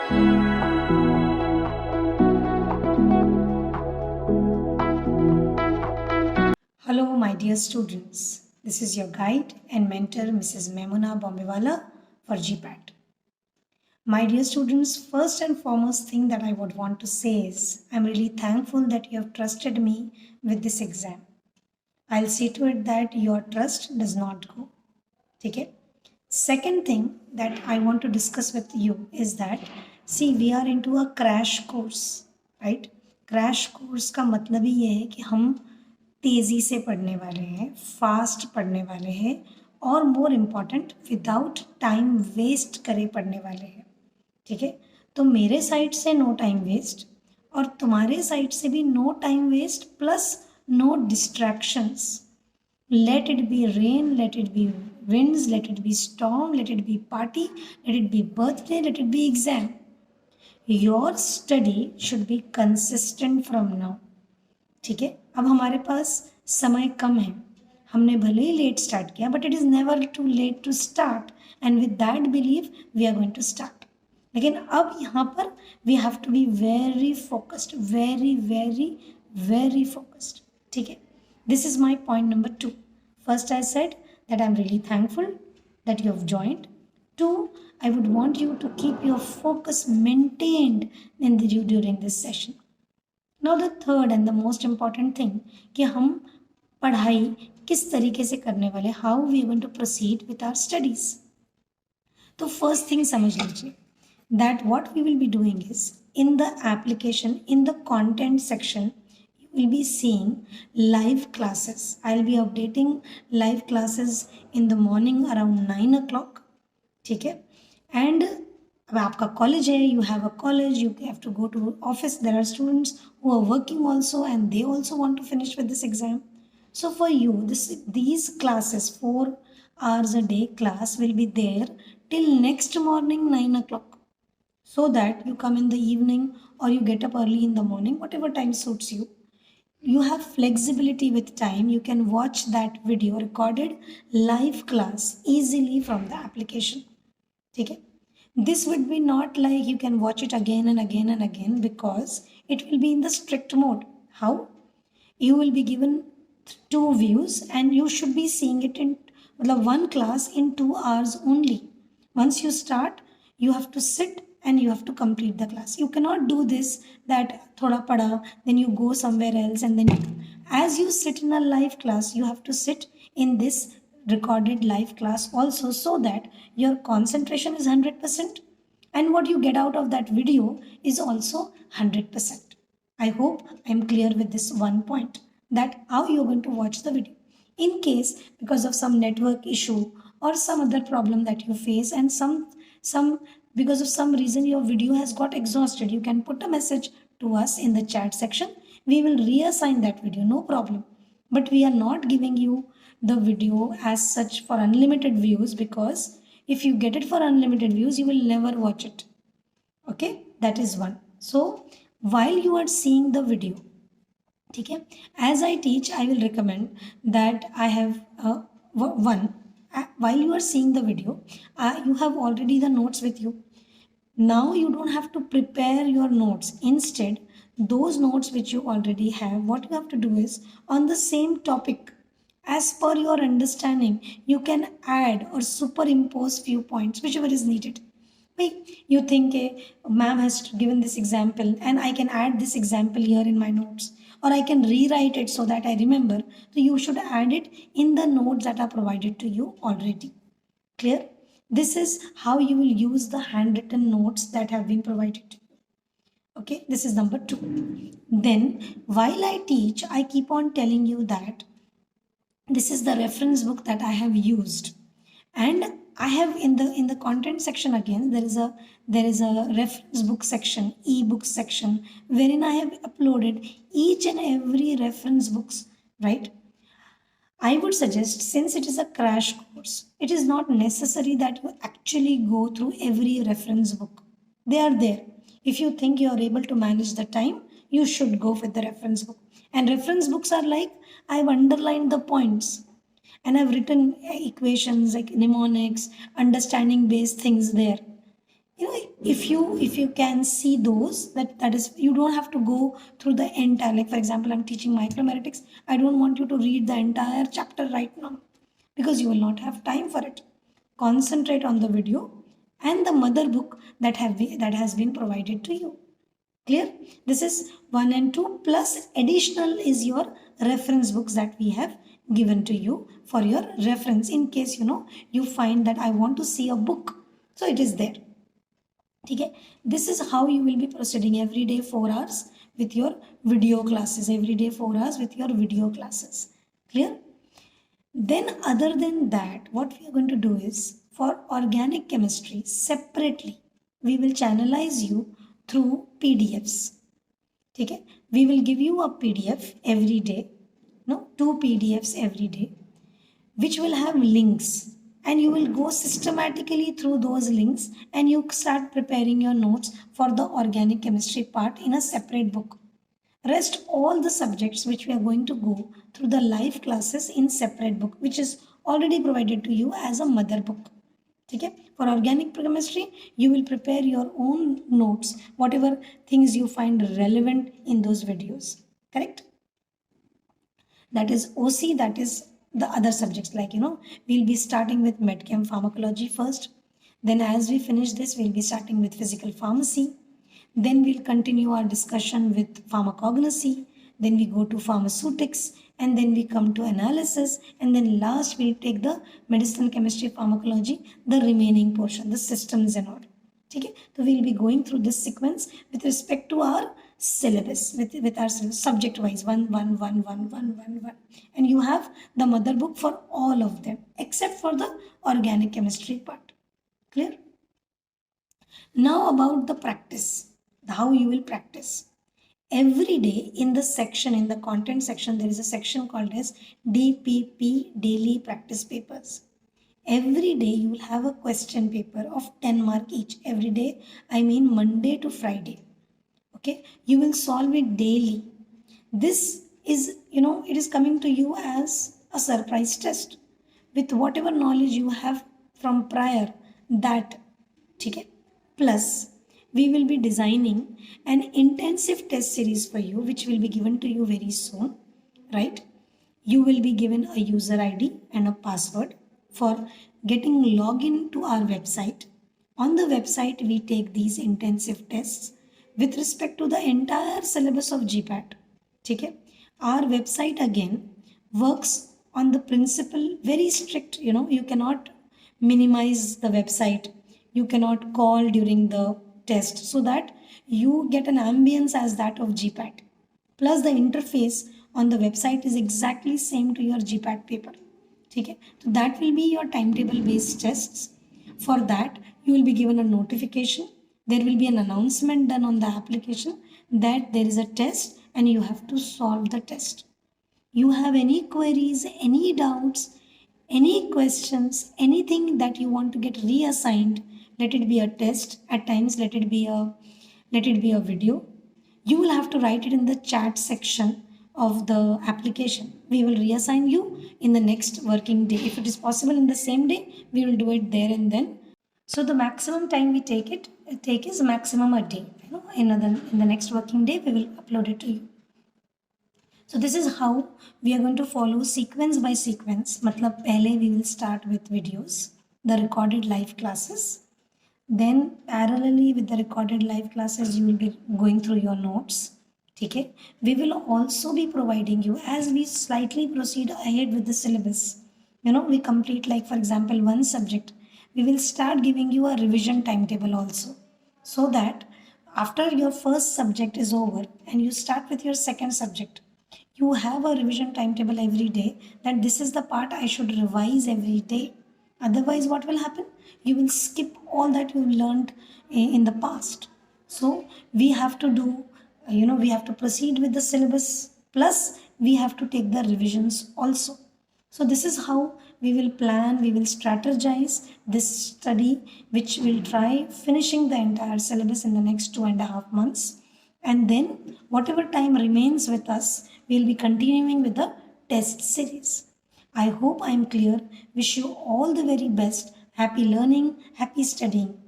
Hello, my dear students. This is your guide and mentor, Mrs. Memuna Bombewala for GPAT. My dear students, first and foremost thing that I would want to say is I'm really thankful that you have trusted me with this exam. I'll see to it that your trust does not go. Okay? Second thing that I want to discuss with you is that, see, we are into a crash course, right? Crash course का मतलब ही ये है कि हम तेज़ी से पढ़ने वाले हैं, फास्ट पढ़ने वाले हैं और more important without time waste करे पढ़ने वाले हैं. ठीक है, तो मेरे साइड से नो टाइम वेस्ट और तुम्हारे साइड से भी no time waste plus no distractions. Let it be rain, let it be winds, let it be storm, let it be party, let it be birthday, let it be exam. Your study should be consistent from now. ठीक है, अब हमारे पास समय कम है, हमने भले ही late start किया but it is never too late to start and with that believe we are going to start. लेकिन अब यहाँ पर we have to be very focused, very very very focused. ठीक है, this is my point number 2. First, I said that I'm really thankful that you have joined. 2, I would want you to keep your focus maintained during this session. Now, the third and the most important thing कि हम पढ़ाई किस तरीके से करने वाले, how we are going to proceed with our studies. तो first thing समझ लीजिए that what we will be doing is in the application, in the content section, will be seeing live classes. I'll be updating live classes in the morning around 9 o'clock. ठीक है, and अब आपका college है, you have a college, you have to go to office. There are students who are working also and they also want to finish with this exam. So for you, these classes, 4 hours a day class will be there till next morning 9 o'clock. So that you come in the evening or you get up early in the morning, whatever time suits you. You have flexibility with time. You can watch that video recorded live class easily from the application. Okay? This would be not like you can watch it again and again and again because it will be in the strict mode. How? You will be given 2 views and you should be seeing it in one class in 2 hours only. Once you start, you have to sit and you have to complete the class. You cannot do this that thoda pada, then you go somewhere else and then as you sit in a live class, you have to sit in this recorded live class also so that your concentration is 100% and what you get out of that video is also 100%. I hope I'm clear with this one point that how you're going to watch the video. In case because of some network issue or some other problem that you face and some because of some reason your video has got exhausted, you can put a message to us in the chat section. We will reassign that video, no problem. But we are not giving you the video as such for unlimited views because if you get it for unlimited views, you will never watch it. Okay, that is one. So while you are seeing the video, okay, as I teach, I will recommend that I have one. While you are seeing the video, you have already the notes with you. Now you don't have to prepare your notes. Instead, those notes which you already have, what you have to do is on the same topic, as per your understanding, you can add or superimpose few points, whichever is needed. You think ma'am has given this example and I can add this example here in my notes or I can rewrite it so that I remember. So you should add it in the notes that are provided to you already. Clear? This is how you will use the handwritten notes that have been provided to you. Okay, this is number 2. Then while I teach, I keep on telling you that this is the reference book that I have used. And I have in the content section again, there is a reference book section, e-book section, wherein I have uploaded each and every reference books, right? I would suggest, since it is a crash course, it is not necessary that you actually go through every reference book. They are there. If you think you are able to manage the time, you should go with the reference book. And reference books are like, I've underlined the points and I've written equations like mnemonics, understanding based things there. if you can see those, that is, you don't have to go through the entire, like for example, I'm teaching micromeritics. I don't want you to read the entire chapter right now because you will not have time for it. Concentrate on the video and the mother book that has been provided to you. Clear? This is 1 and 2, plus additional is your reference books that we have given to you for your reference in case you find that I want to see a book. So it is there. Okay? This is how you will be proceeding every day 4 hours with your video classes. Every day 4 hours with your video classes. Clear? Then other than that, what we are going to do is for organic chemistry separately, we will channelize you through PDFs. Okay? We will give you a PDF every day, 2 PDFs every day, which will have links, and you will go systematically through those links and you start preparing your notes for the organic chemistry part in a separate book. Rest all the subjects which we are going to go through the live classes in separate book, which is already provided to you as a mother book. Okay? For organic chemistry, you will prepare your own notes, whatever things you find relevant in those videos. Correct? That is OC, that is the other subjects, like we'll be starting with medchem pharmacology first. Then as we finish this, we'll be starting with physical pharmacy. Then we'll continue our discussion with pharmacognosy. Then we go to pharmaceutics, and then we come to analysis, and then last we'll take the medicinal chemistry pharmacology, the remaining portion, the systems and all. Okay? So we'll be going through this sequence with respect to our syllabus, with our subject wise, 1, 1, 1, 1, 1, 1, 1. And you have the mother book for all of them except for the organic chemistry part. Clear? Now about the practice, how you will practice. Every day in the section, in the content section, there is a section called as DPP, Daily Practice Papers. Every day you will have a question paper of 10 mark each. Every day, I mean Monday to Friday. Okay, you will solve it daily. This is, it is coming to you as a surprise test with whatever knowledge you have from prior, that. Okay? Plus, we will be designing an intensive test series for you, which will be given to you very soon, right? You will be given a user ID and a password for getting login to our website. On the website, we take these intensive tests with respect to the entire syllabus of GPAT. Okay? Our website again works on the principle, very strict, you cannot minimize the website. You cannot call during the test, so that you get an ambience as that of GPAT. Plus the interface on the website is exactly same to your GPAT paper. Okay? So that will be your timetable based tests. For that, you will be given a notification. There will be an announcement done on the application that there is a test and you have to solve the test. You have any queries, any doubts, any questions, anything that you want to get reassigned, let it be a test, at times let it be a video, you will have to write it in the chat section of the application. We will reassign you in the next working day. If it is possible in the same day, we will do it there and then. So the maximum time we take is maximum a day. In the next working day, we will upload it to you. So this is how we are going to follow sequence by sequence. Matlab, pehle we will start with videos, the recorded live classes. Then parallelly with the recorded live classes, you will be going through your notes. Okay? We will also be providing you, as we slightly proceed ahead with the syllabus. We complete, like for example, one subject. We will start giving you a revision timetable also. So that after your first subject is over and you start with your second subject, you have a revision timetable every day, that this is the part I should revise every day. Otherwise, what will happen? You will skip all that you learned in the past. So we have to do, we have to proceed with the syllabus, plus we have to take the revisions also. So this is how we will plan, we will strategize this study, which will try finishing the entire syllabus in the next 2.5 months. And then whatever time remains with us, we will be continuing with the test series. I hope I am clear. Wish you all the very best. Happy learning, happy studying.